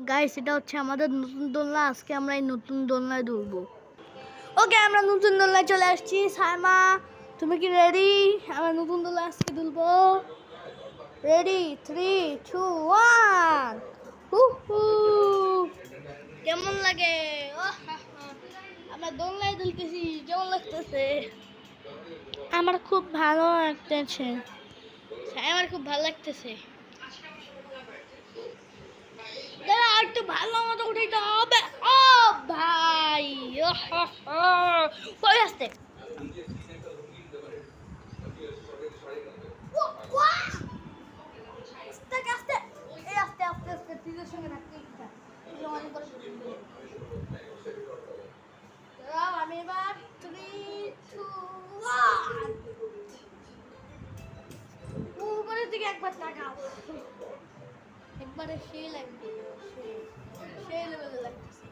Guys এটা হচ্ছে আমাদের নতুন দোলনা। আজকে আমরা এই নতুন দোলনায় দুলবো। ওকে, আমরা নতুন দোলনায় চলে আসছি। সাইমা, তুমি কি রেডি? আমরা নতুন দোলনা আজকে দুলবো। রেডি, 3, 2, 1। কেমন লাগে? আমরা দোলনায় দুলতেছি, কেমন লাগতেছে? আমার খুব ভালো লাগতেছে। আমার খুব ভালো লাগতেছে। দাদা একটু ভালো মতো উঠাইতে হবে। ও ভাই, কই আসতে? আস্তে আস্তে আস্তে তীরের সঙ্গে রাখতে আমি এবার 3, 2, 1 উপরের দিকে একবার তাকাও। একবারে সেই লাগবে, সেই লেভেলে লাগতেছে।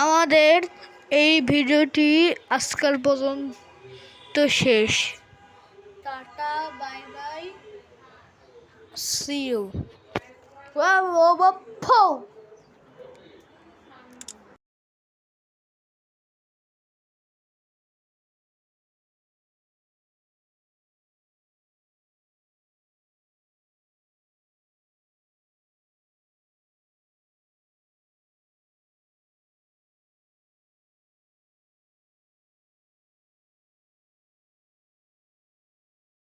আমাদের এই ভিডিওটি আজকাল পর্যন্ত শেষ। Tata, bye bye, see you.